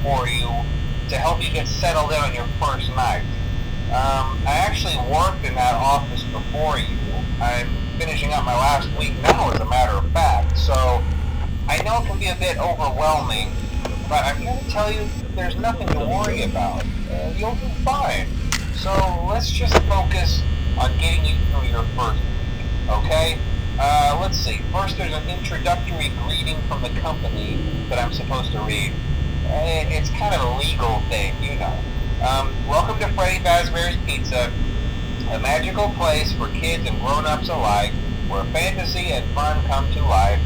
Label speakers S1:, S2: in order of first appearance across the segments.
S1: for you to help you get settled in on your first night. I actually worked in that office before you. I'm finishing up my last week now, as a matter of fact, so I know it can be a bit overwhelming, but I'm here to tell you there's nothing to worry about. You'll do fine. So let's just focus on getting you through your first week, okay? Let's see. First, there's an introductory greeting from the company that I'm supposed to read. It's kind of a legal thing, you know. Welcome to Freddy Fazbear's Pizza, a magical place for kids and grown-ups alike, where fantasy and fun come to life.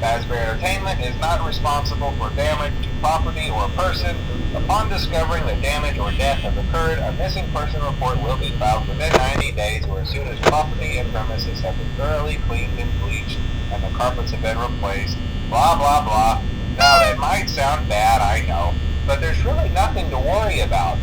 S1: Fazbear Entertainment is not responsible for damage to property or person. Upon discovering that damage or death has occurred, a missing person report will be filed within 90 days or as soon as property and premises have been thoroughly cleaned and bleached and the carpets have been replaced. Blah, blah, blah. Now, that might sound bad, I know, but there's really nothing to worry about.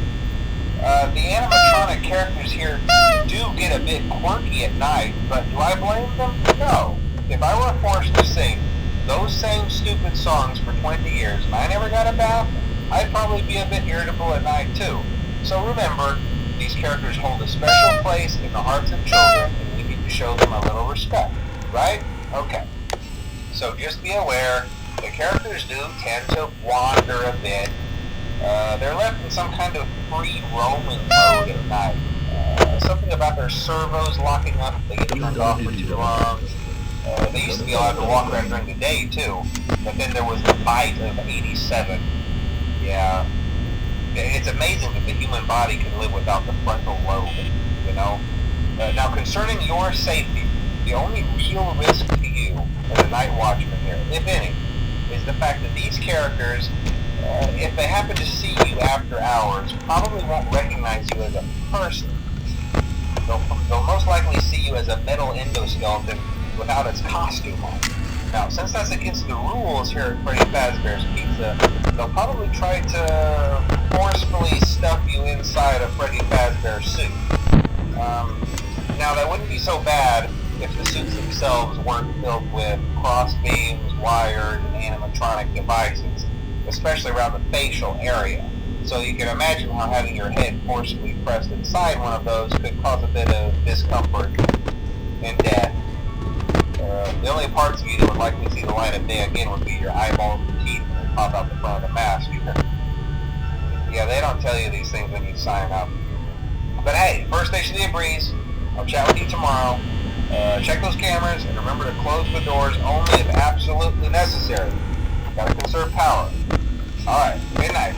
S1: The animatronic characters here do get a bit quirky at night, but do I blame them? No. If I were forced to sing those same stupid songs for 20 years and I never got a bath, I'd probably be a bit irritable at night too. So remember, these characters hold a special place in the hearts of children and we need to show them a little respect, right? Okay. So just be aware, the characters do tend to wander a bit. They're left in some kind of free roaming mode at night. Something about their servos locking up if they get turned off for too long. They used to be allowed to walk around during the day too, but then there was the bite of 87. Yeah. It's amazing that the human body can live without the frontal lobe, you know? Now concerning your safety, the only real risk to you as a night watchman here, if any, is the fact that these characters, if they happen to see you after hours, probably won't recognize you as a person. They'll most likely see you as a metal endoskeleton without its costume on. Now, since that's against the rules here at Freddy Fazbear's Pizza, they'll probably try to forcefully stuff you inside a Freddy Fazbear suit. Now, that wouldn't be so bad if the suits themselves weren't filled with crossbeams, wires, and animatronic devices, especially around the facial area. So you can imagine how having your head forcibly pressed inside one of those could cause a bit of discomfort and death. The only parts of you that would likely see the light of day again would be your eyeballs and teeth when they pop out the front of the mask. Yeah, they don't tell you these things when you sign up. But hey, first station of the breeze. I'll chat with you tomorrow. Check those cameras and remember to close the doors only if absolutely necessary. Gotta conserve power. Alright, good night.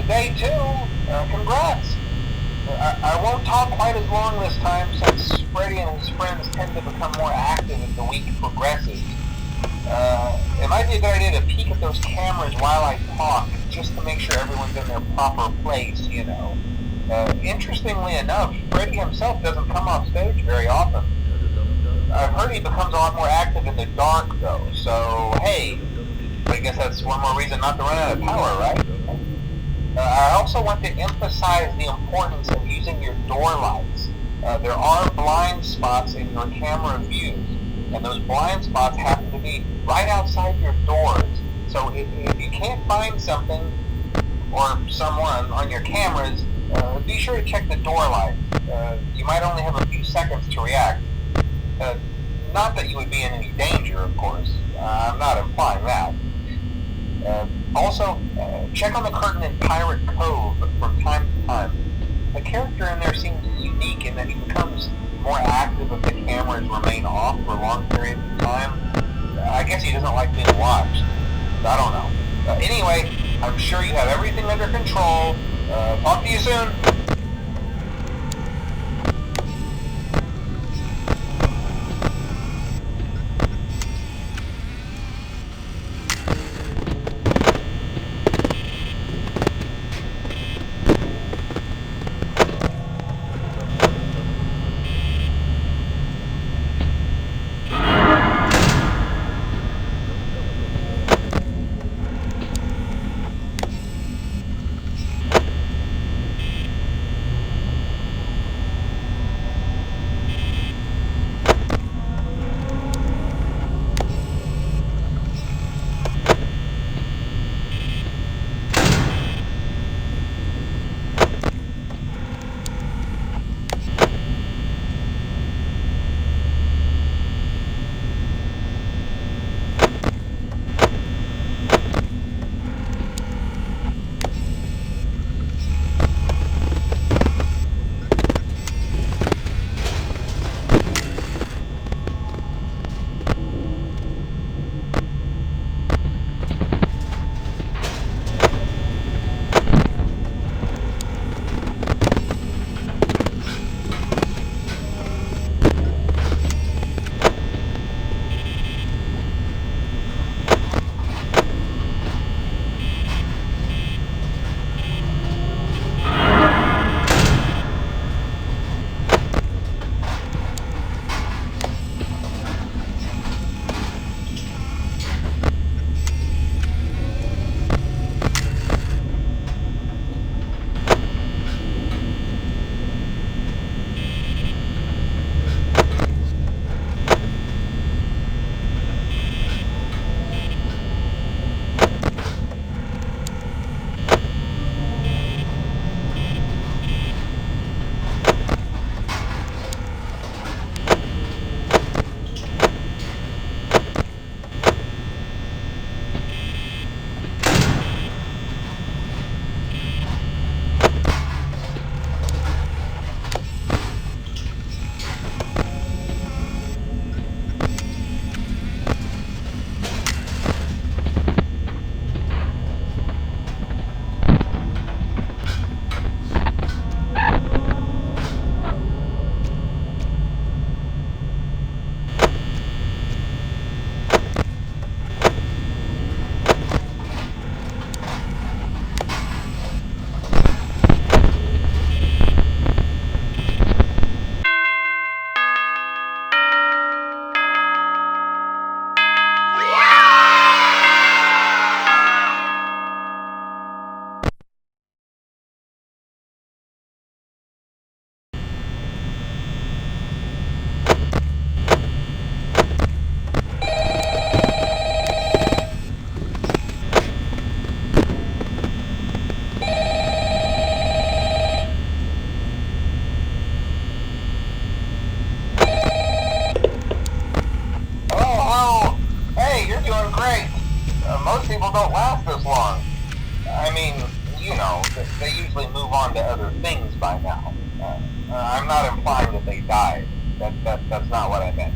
S1: Day 2, congrats. I won't talk quite as long this time since Freddy and his friends tend to become more active as the week progresses. It might be a good idea to peek at those cameras while I talk, just to make sure everyone's in their proper place, you know. Interestingly enough, Freddy himself doesn't come off stage very often. I've heard he becomes a lot more active in the dark, though, so hey, I guess that's one more reason not to run out of power, right? I also want to emphasize the importance of using your door lights. There are blind spots in your camera views, and those blind spots happen to be right outside your doors. So if you can't find something or someone on your cameras, be sure to check the door light. You might only have a few seconds to react. Not that you would be in any danger, of course. I'm not implying that. Also, check on the curtain in Pirate Cove from time to time. The character in there seems unique in that he becomes more active if the cameras remain off for long periods of time. I guess he doesn't like being watched. I don't know. Anyway, I'm sure you have everything under control. Talk to you soon. Most people don't last this long. I mean, you know, they usually move on to other things by now. I'm not implying that they died. That's not what I meant.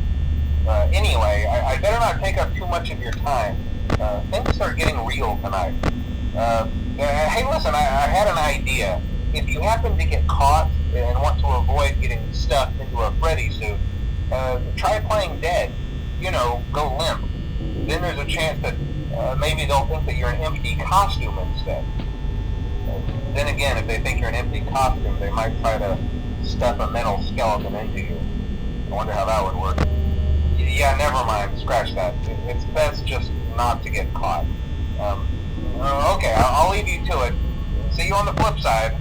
S1: Anyway, I better not take up too much of your time. Things start getting real tonight. Hey, listen, I had an idea. If you happen to get caught and want to avoid getting stuffed into a Freddy suit, try playing dead. You know, go limp. Then there's a chance that maybe they'll think that you're an empty costume instead. Then again, if they think you're an empty costume, they might try to stuff a mental skeleton into you. I wonder how that would work. Yeah, never mind. Scratch that. It's best just not to get caught. Okay, I'll leave you to it. See you on the flip side.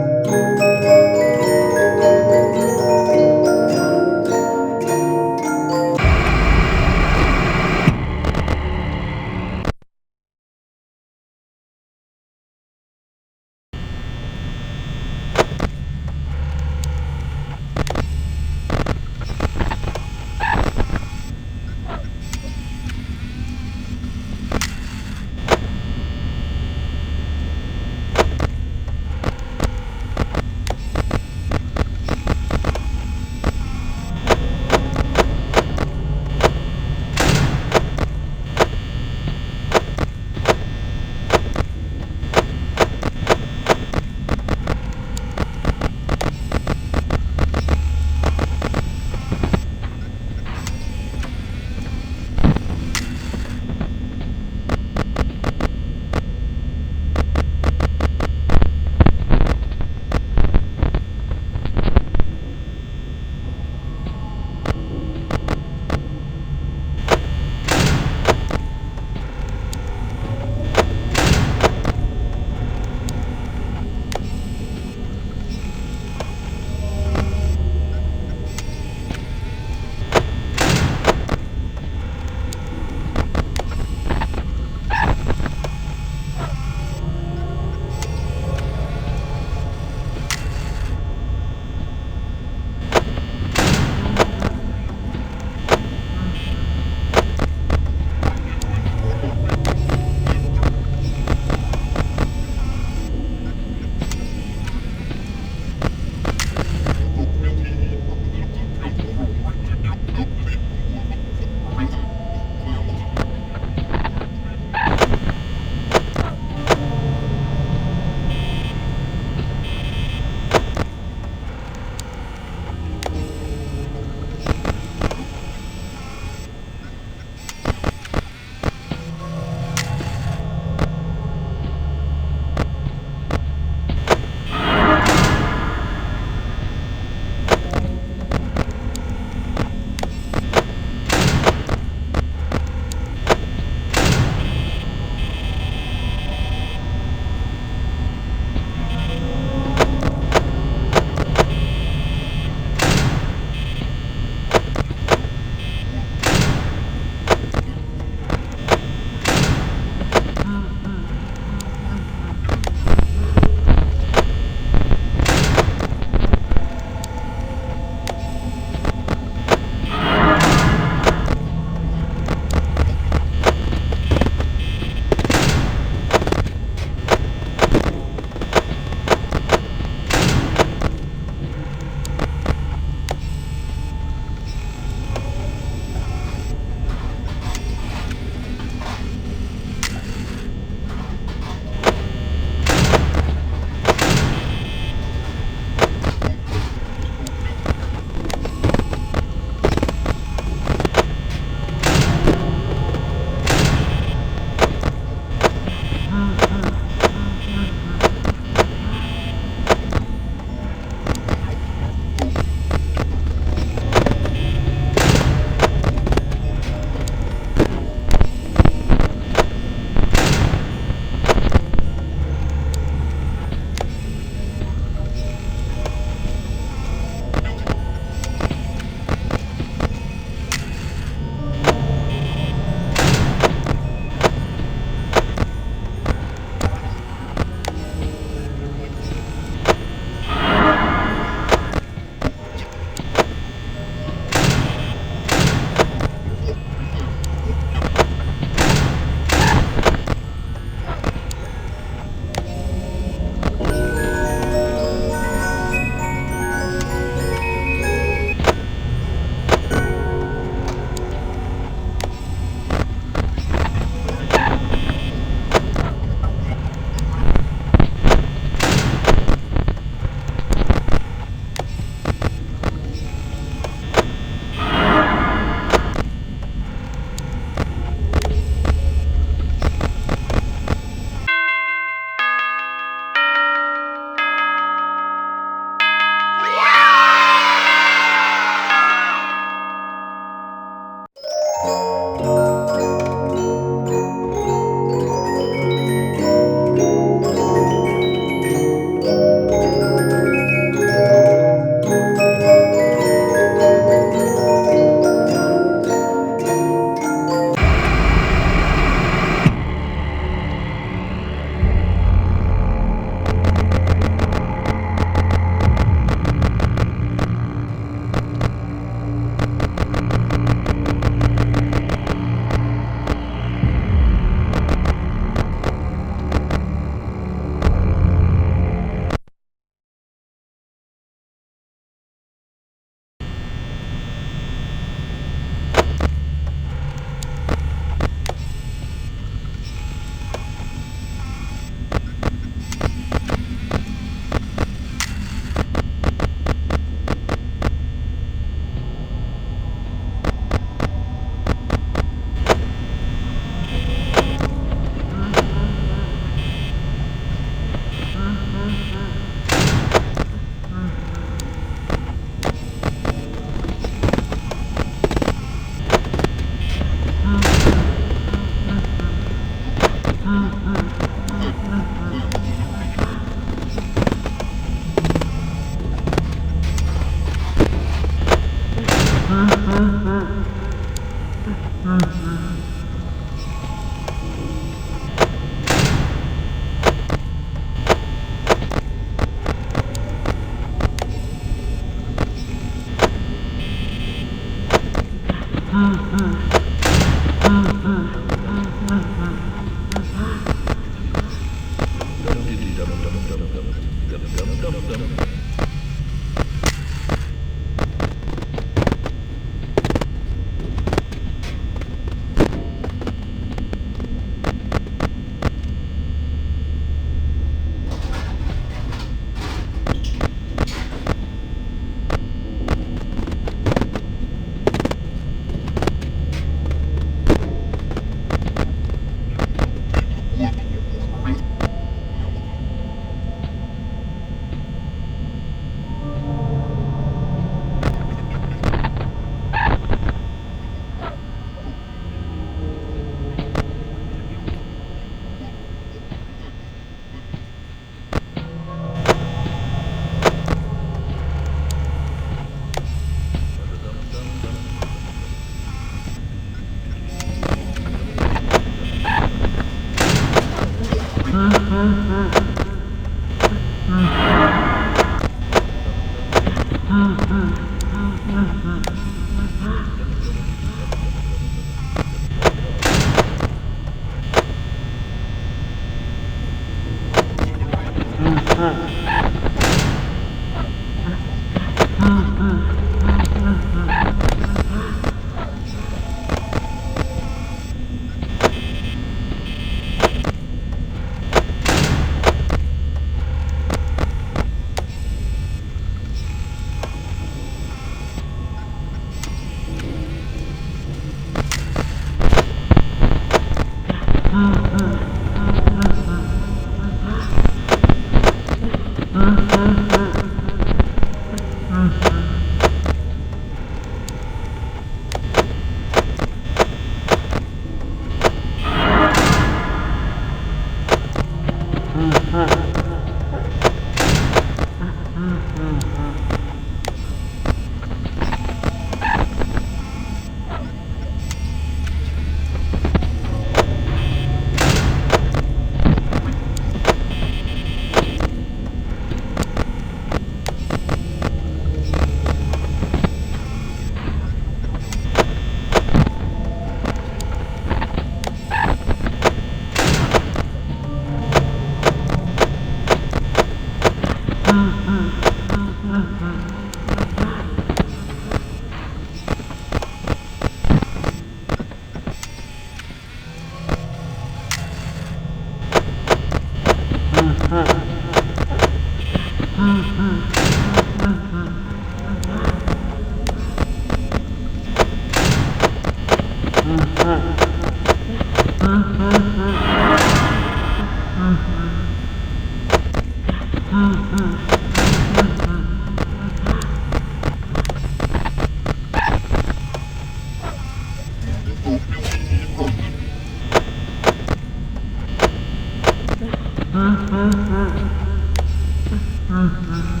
S2: Mm-hmm.